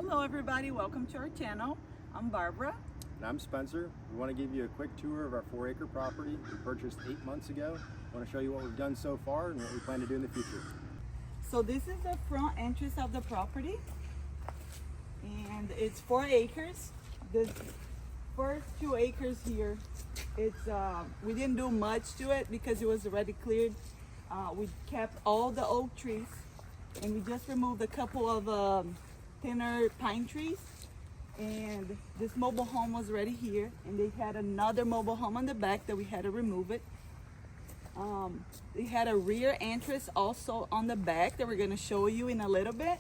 Hello everybody, welcome to our channel. I'm Barbara. And I'm Spencer. We want to give you a quick tour of our 4-acre property we purchased 8 months ago. We want to show you what we've done so far and what we plan to do in the future. So this is the front entrance of the property and it's 4 acres. The first 2 acres here, it's we didn't do much to it because it was already cleared. We kept all the oak trees and we just removed a couple of thinner pine trees. And this mobile home was already here, and they had another mobile home on the back that we had to remove it. They had a rear entrance also on the back that we're going to show you in a little bit.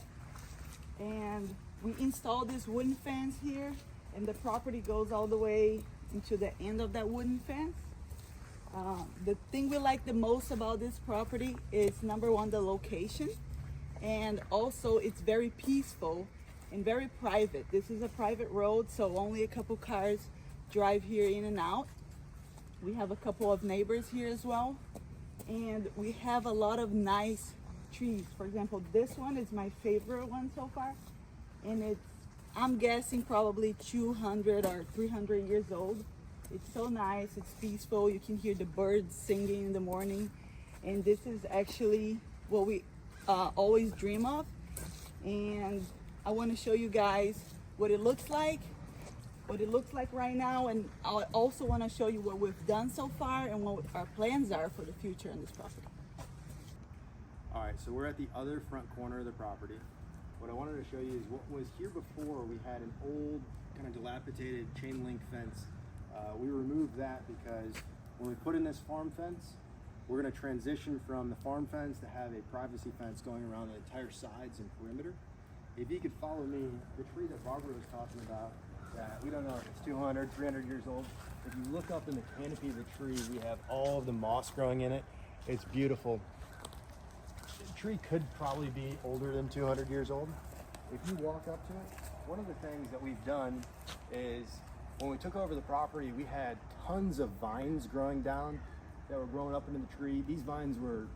And we installed this wooden fence here, and the property goes all the way into the end of that wooden fence. The thing we like the most about this property is, number one, the location, and also it's very peaceful and very private. This is a private road, so only a couple cars drive here in and out. We have a couple of neighbors here as well, and we have a lot of nice trees. For example, this one is my favorite one so far, and it's, I'm guessing, probably 200 or 300 years old. It's so nice, it's peaceful. You can hear the birds singing in the morning, and this is actually what we always dream of. And I want to show you guys what it looks like right now, and I also want to show you what we've done so far and what our plans are for the future on this property. All right, so we're at the other front corner of the property. What I wanted to show you is what was here before. We had an old kind of dilapidated chain link fence. We removed that because when we put in this farm fence, we're going to transition from the farm fence to have a privacy fence going around the entire sides and perimeter. If you could follow me, the tree that Barbara was talking about, that we don't know if it's 200, 300 years old. If you look up in the canopy of the tree, we have all of the moss growing in it. It's beautiful. The tree could probably be older than 200 years old. If you walk up to it, one of the things that we've done is when we took over the property, we had tons of vines growing down that were growing up into the tree. These vines were,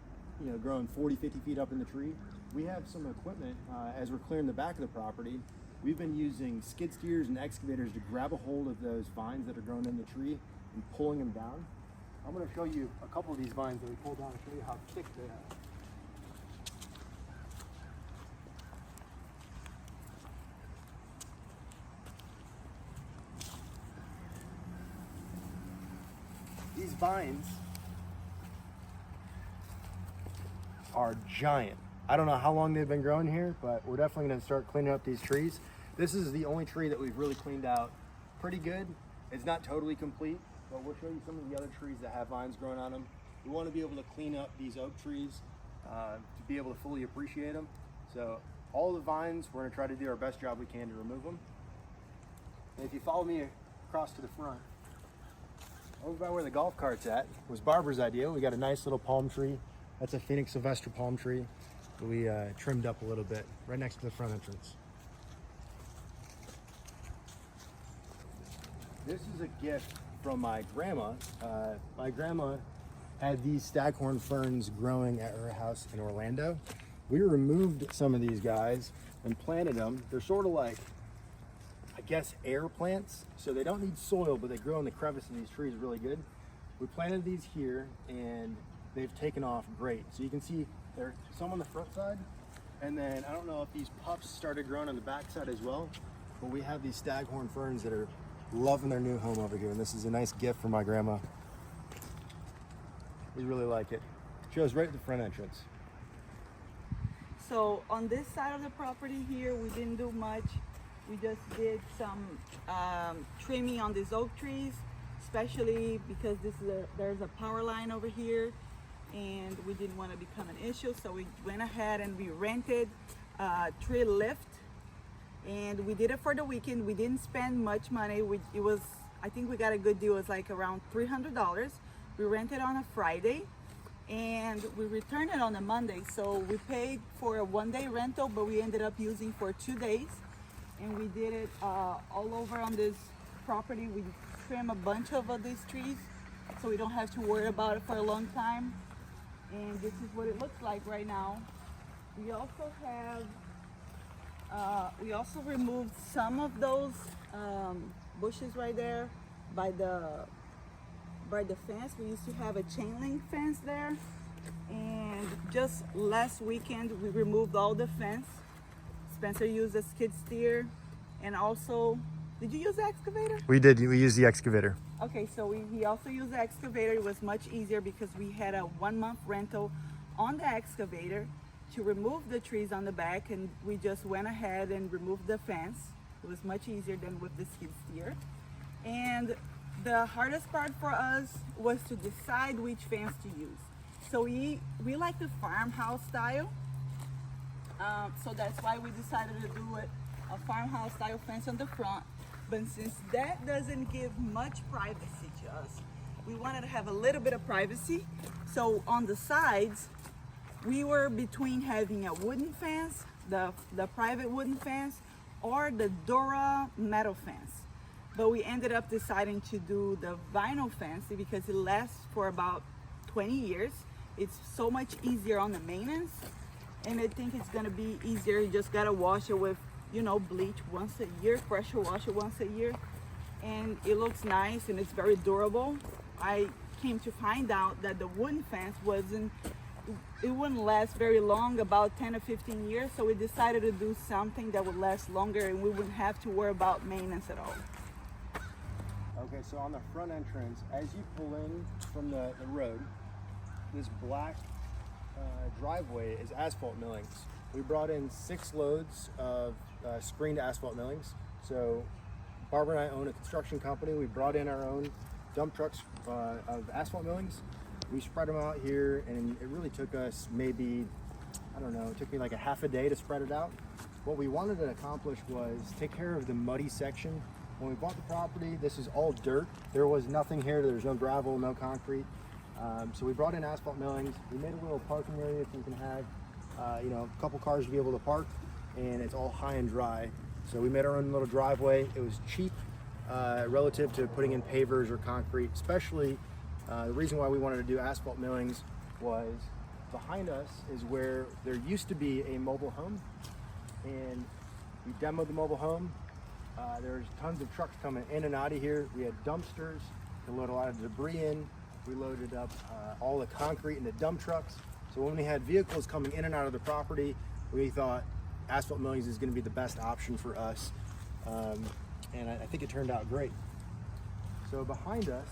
growing 40, 50 feet up in the tree. We have some equipment as we're clearing the back of the property. We've been using skid steers and excavators to grab a hold of those vines that are growing in the tree and pulling them down. I'm going to show you a couple of these vines that we pulled down and show you how thick they are. These vines are giant. I don't know how long they've been growing here, but we're definitely going to start cleaning up these trees. This is the only tree that we've really cleaned out pretty good. It's not totally complete, but we'll show you some of the other trees that have vines growing on them. We want to be able to clean up these oak trees to be able to fully appreciate them. So all the vines, we're going to try to do our best job we can to remove them. And if you follow me across to the front, over by where the golf cart's at was Barbara's idea. We got a nice little palm tree. That's a Phoenix Sylvester palm tree that we trimmed up a little bit right next to the front entrance. This is a gift from my grandma. My grandma had these staghorn ferns growing at her house in Orlando. We removed some of these guys and planted them. They're sort of like, I guess, air plants. So they don't need soil, but they grow in the crevice of these trees really good. We planted these here and they've taken off great. So you can see there's some on the front side, and then I don't know if these pups started growing on the back side as well, but we have these staghorn ferns that are loving their new home over here, and this is a nice gift from my grandma. We really like it. Shows right at the front entrance. So on this side of the property here, we didn't do much. We just did some trimming on these oak trees, especially because there's a power line over here, and we didn't want to become an issue, so we went ahead and we rented a tree lift, and we did it for the weekend. We didn't spend much money. I think we got a good deal. It was like around $300. We rented on a Friday and we returned it on a Monday, so we paid for a 1-day rental, but we ended up using for 2 days, and we did it all over on this property. We trim a bunch of these trees so we don't have to worry about it for a long time. And this is what it looks like right now. We also have We also removed some of those bushes right there by the fence. We used to have a chain link fence there, and just last weekend we removed all the fence. Spencer used a skid steer, and also, did you use the excavator? We did. We used the excavator. Okay, so he also used the excavator. It was much easier because we had a 1-month rental on the excavator to remove the trees on the back, and we just went ahead and removed the fence. It was much easier than with the skid steer. And the hardest part for us was to decide which fence to use. So we like the farmhouse style. So that's why we decided to do it a farmhouse style fence on the front. But since that doesn't give much privacy to us, we wanted to have a little bit of privacy. So on the sides, we were between having a wooden fence, the private wooden fence, or the Dora metal fence. But we ended up deciding to do the vinyl fence because it lasts for about 20 years. It's so much easier on the maintenance, and I think it's gonna be easier. You just gotta wash it with, you know, bleach once a year, pressure wash it once a year, and it looks nice and it's very durable. I came to find out that the wooden fence wouldn't last very long, about 10 or 15 years, so we decided to do something that would last longer and we wouldn't have to worry about maintenance at all. Okay, so on the front entrance, as you pull in from the road, this black driveway is asphalt millings. We brought in 6 loads of screened asphalt millings. So Barbara and I own a construction company. We brought in our own dump trucks of asphalt millings. We spread them out here, and it really took us maybe, I don't know, it took me like a half a day to spread it out. What we wanted to accomplish was take care of the muddy section. When we bought the property, this is all dirt. There was nothing here. There was no gravel, no concrete. So we brought in asphalt millings. We made a little parking area so you can have, a couple cars to be able to park, and it's all high and dry. So we made our own little driveway. It was cheap relative to putting in pavers or concrete, especially the reason why we wanted to do asphalt millings was behind us is where there used to be a mobile home, and we demoed the mobile home. There's tons of trucks coming in and out of here. We had dumpsters to load a lot of debris in. We loaded up all the concrete into dump trucks. So when we had vehicles coming in and out of the property, we thought asphalt millings is going to be the best option for us. And I think it turned out great. So behind us,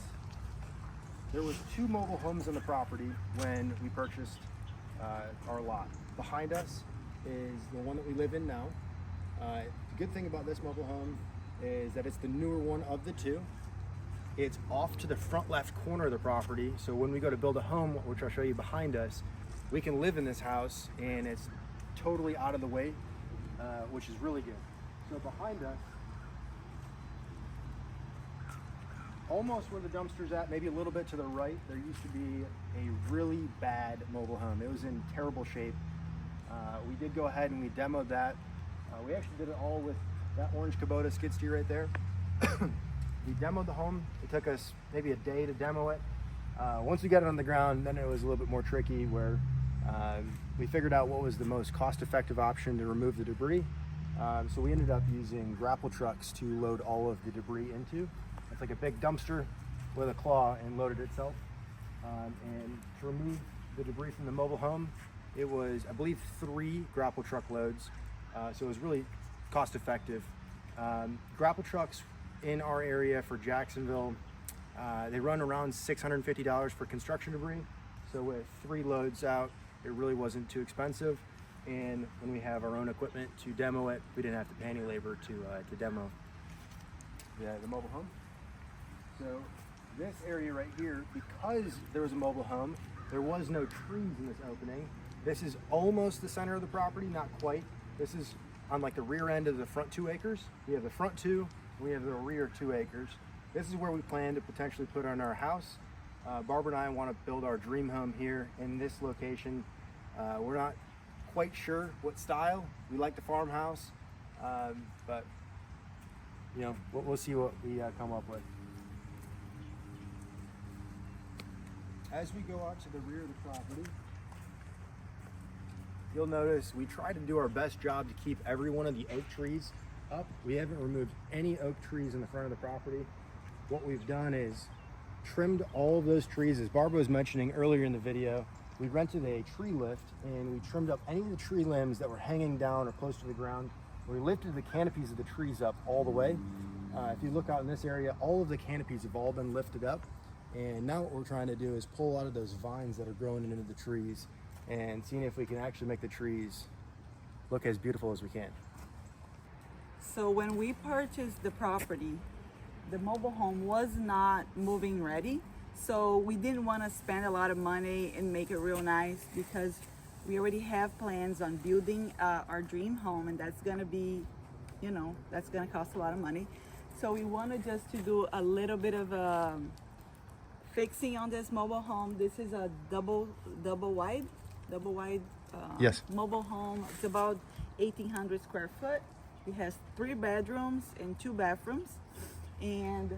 there was 2 mobile homes on the property when we purchased our lot. Behind us is the one that we live in now. The good thing about this mobile home is that it's the newer one of the 2. It's off to the front left corner of the property, so when we go to build a home, which I'll show you behind us, we can live in this house and it's totally out of the way, which is really good. So behind us, almost where the dumpster's at, maybe a little bit to the right, there used to be a really bad mobile home. It was in terrible shape. We did go ahead and we demoed that. We actually did it all with that orange Kubota skid steer right there. We demoed the home. It took us maybe a day to demo it. Once we got it on the ground, then it was a little bit more tricky where we figured out what was the most cost-effective option to remove the debris. So we ended up using grapple trucks to load all of the debris into. It's like a big dumpster with a claw and loaded itself. And to remove the debris from the mobile home, it was, I believe, 3 grapple truck loads. So it was really cost-effective. Grapple trucks in our area for Jacksonville, they run around $650 for construction debris. So with 3 loads out, it really wasn't too expensive. And when we have our own equipment to demo it, we didn't have to pay any labor to demo the mobile home. So this area right here, because there was a mobile home, there was no trees in this opening. This is almost the center of the property, not quite. This is on like the rear end of the front 2 acres. We have the front 2, we have the rear 2 acres. This is where we plan to potentially put on our house. Barbara and I want to build our dream home here in this location. We're not quite sure what style. We like the farmhouse, but you know, we'll see what we come up with. As we go out to the rear of the property, you'll notice we try to do our best job to keep every one of the oak trees up. We haven't removed any oak trees in the front of the property. What we've done is trimmed all of those trees. As Barbara was mentioning earlier in the video, we rented a tree lift and we trimmed up any of the tree limbs that were hanging down or close to the ground. We lifted the canopies of the trees up all the way. If you look out in this area, all of the canopies have all been lifted up. And now what we're trying to do is pull a lot of those vines that are growing into the trees and seeing if we can actually make the trees look as beautiful as we can. So when we purchased the property, the mobile home was not moving ready. So we didn't want to spend a lot of money and make it real nice because we already have plans on building our dream home, and that's going to be, you know, that's going to cost a lot of money. So we wanted just to do a little bit of fixing on this mobile home. This is a double wide Yes. mobile home. It's about 1,800 square foot. It has 3 bedrooms and 2 bathrooms, and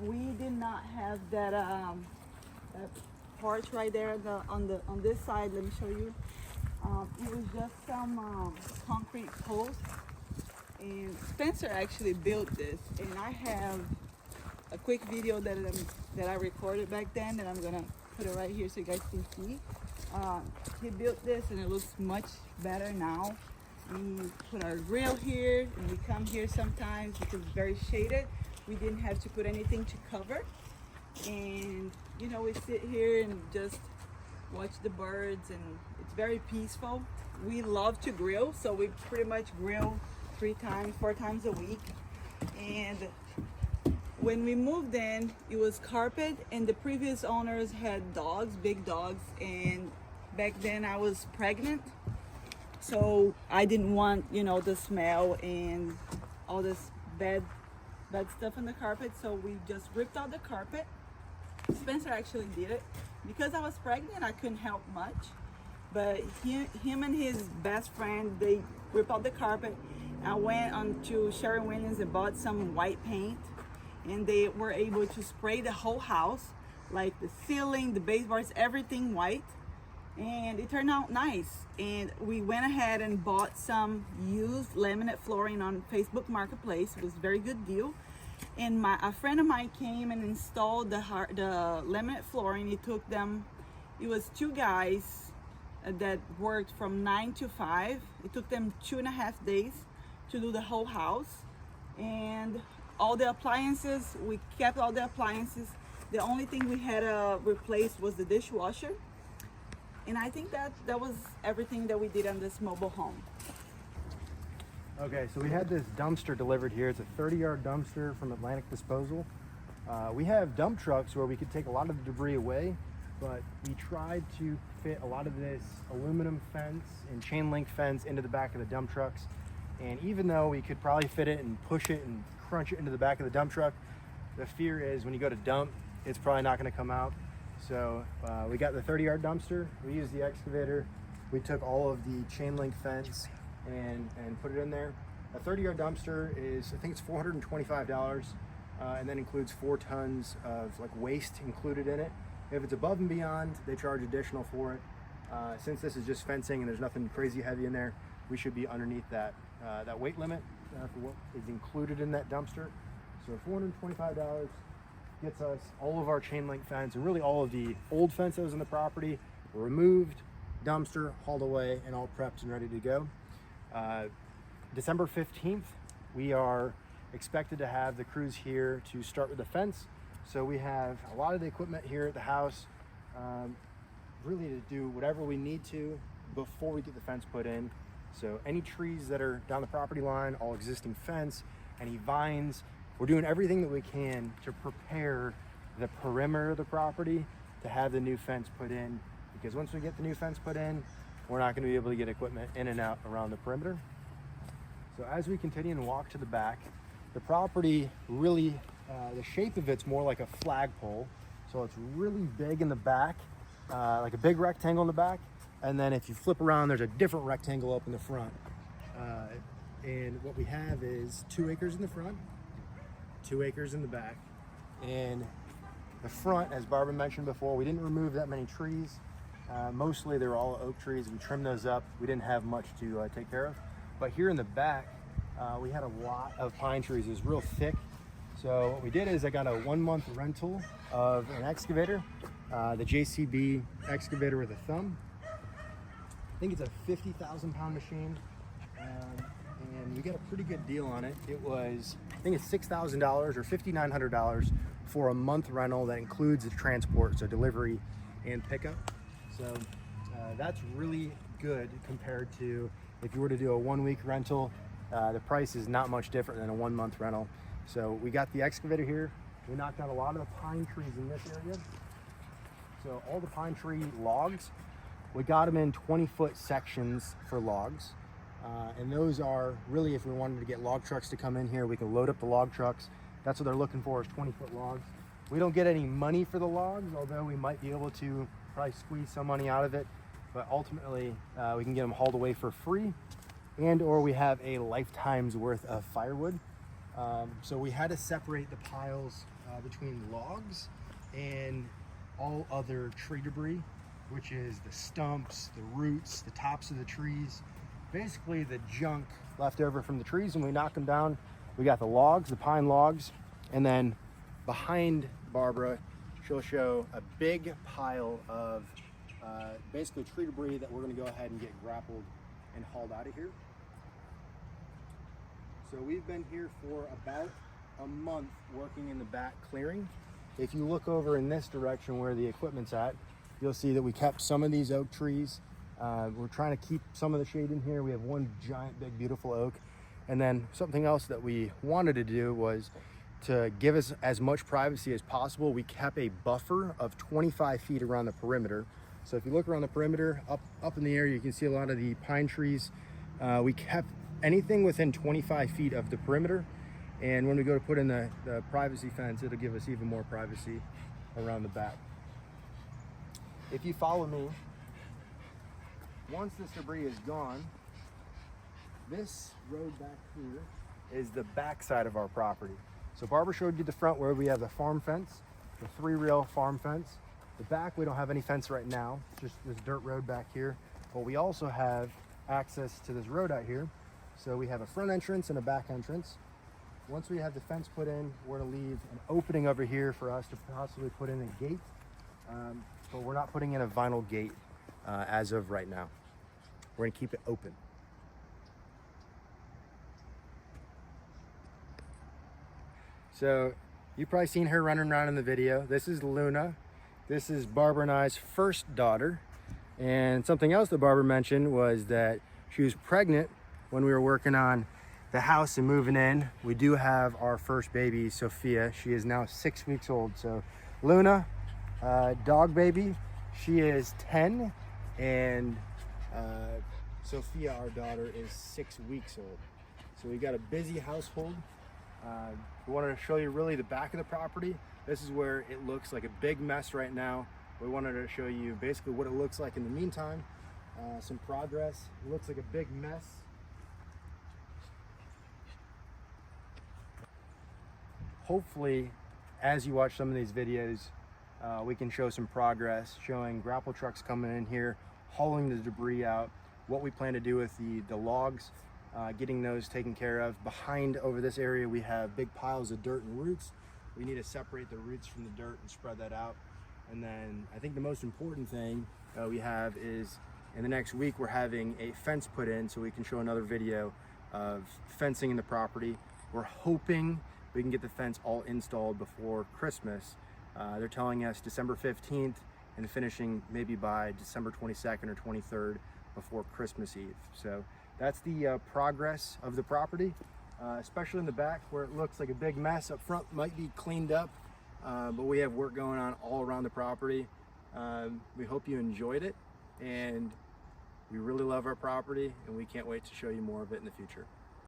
we did not have that porch right there on this side. Let me show you. It was just some concrete posts, and Spencer actually built this, and I have a quick video that I recorded back then, and I'm gonna put it right here so you guys can see. He built this, and it looks much better now. We put our grill here, and we come here sometimes because it's very shaded. We didn't have to put anything to cover, and you know, we sit here and just watch the birds, and it's very peaceful. We love to grill, so we pretty much grill 4 times a week. And when we moved in, it was carpet, and the previous owners had dogs, big dogs, and back then I was pregnant, so I didn't want, you know, the smell and all this bad stuff on the carpet. So we just ripped out the carpet. Spencer actually did it because I was pregnant. I couldn't help much, but him and his best friend, they ripped out the carpet. I went on to Sherwin-Williams and bought some white paint, and they were able to spray the whole house, like the ceiling, the baseboards, everything white, and it turned out nice. And we went ahead and bought some used laminate flooring on Facebook Marketplace. It was a very good deal. And a friend of mine came and installed the laminate flooring. It was 2 guys that worked from 9 to 5. It took them 2.5 days to do the whole house. And all the appliances, we kept all the appliances. The only thing we had to replace was the dishwasher. And I think that was everything that we did on this mobile home. Okay, so we had this dumpster delivered here. It's a 30-yard dumpster from Atlantic Disposal. We have dump trucks where we could take a lot of the debris away, but we tried to fit a lot of this aluminum fence and chain link fence into the back of the dump trucks. And even though we could probably fit it and push it and crunch it into the back of the dump truck, the fear is when you go to dump, it's probably not going to come out. So we got the 30-yard dumpster. We used the excavator. We took all of the chain link fence and put it in there. A 30-yard dumpster is, I think it's $425, and that includes 4 tons of like waste included in it. If it's above and beyond, they charge additional for it. Since this is just fencing and there's nothing crazy heavy in there, we should be underneath that weight limit for what is included in that dumpster. So $425 gets us all of our chain link fence and really all of the old fence that was in the property removed, dumpster hauled away, and all prepped and ready to go. December 15th, we are expected to have the crews here to start with the fence. So we have a lot of the equipment here at the house, really to do whatever we need to before we get the fence put in. So any trees that are down the property line, all existing fence, any vines, we're doing everything that we can to prepare the perimeter of the property to have the new fence put in, because once we get the new fence put in, we're not going to be able to get equipment in and out around the perimeter. So as we continue and walk to the back, the property really, the shape of it's more like a flagpole. So it's really big in the back, like a big rectangle in the back. And then if you flip around, there's a different rectangle up in the front. And what we have is 2 acres in the front, 2 acres in the back. And the front, as Barbara mentioned before, we didn't remove that many trees. Mostly they were all oak trees. We trimmed those up. We didn't have much to take care of. But here in the back, we had a lot of pine trees. It was real thick. So what we did is I got a 1-month rental of an excavator, the JCB excavator with a thumb. I think it's a 50,000 pound machine. And we got a pretty good deal on it. It was, I think it's $6,000 or $5,900 for a month rental that includes the transport, so delivery and pickup. So that's really good compared to if you were to do a 1-week rental. The price is not much different than a 1-month rental. So we got the excavator here. We knocked out a lot of the pine trees in this area. So all the pine tree logs, we got them in 20-foot sections for logs. And those are really, if we wanted to get log trucks to come in here, we can load up the log trucks. That's what they're looking for, is 20-foot logs. We don't get any money for the logs, although we might be able to probably squeeze some money out of it. But ultimately, we can get them hauled away for free, and or we have a lifetime's worth of firewood. So we had to separate the piles between logs and all other tree debris, which is the stumps, the roots, the tops of the trees, basically the junk left over from the trees. When we knock them down, we got the logs, the pine logs, and then behind Barbara, she'll show a big pile of basically tree debris that we're going to go ahead and get grappled and hauled out of here. So we've been here for about a month working in the back clearing. If you look over in this direction where the equipment's at, you'll see that we kept some of these oak trees. We're trying to keep some of the shade in here. We have one giant, big, beautiful oak. And then something else that we wanted to do was to give us as much privacy as possible. We kept a buffer of 25 feet around the perimeter. So if you look around the perimeter, up in the air, you can see a lot of the pine trees. We kept anything within 25 feet of the perimeter. And when we go to put in the privacy fence, it'll give us even more privacy around the back. If you follow me, once this debris is gone, this road back here is the back side of our property. So Barbara showed you the front where we have the farm fence, the 3-rail farm fence. The back, we don't have any fence right now, just this dirt road back here. But we also have access to this road out here. So we have a front entrance and a back entrance. Once we have the fence put in, we're gonna leave an opening over here for us to possibly put in a gate. But we're not putting in a vinyl gate as of right now. We're gonna keep it open. So you've probably seen her running around in the video. This is Luna. This is Barbara and I's first daughter. And something else that Barbara mentioned was that she was pregnant when we were working on the house and moving in. We do have our first baby, Sophia. She is now 6 weeks old. So Luna, dog baby, she is 10, and Sophia, our daughter, is 6 weeks old. So we got a busy household. We wanted to show you really the back of the property. This is where it looks like a big mess right now. We wanted to show you basically what it looks like in the meantime, some progress. It looks like a big mess. Hopefully, as you watch some of these videos, we can show some progress, showing grapple trucks coming in here, hauling the debris out, what we plan to do with the logs, getting those taken care of. Behind over this area, we have big piles of dirt and roots. We need to separate the roots from the dirt and spread that out. And then I think the most important thing we have is in the next week, we're having a fence put in so we can show another video of fencing in the property. We're hoping we can get the fence all installed before Christmas. They're telling us December 15th and finishing maybe by December 22nd or 23rd before Christmas Eve. So that's the progress of the property, especially in the back where it looks like a big mess. Up front might be cleaned up, but we have work going on all around the property. We hope you enjoyed it, and we really love our property, and we can't wait to show you more of it in the future.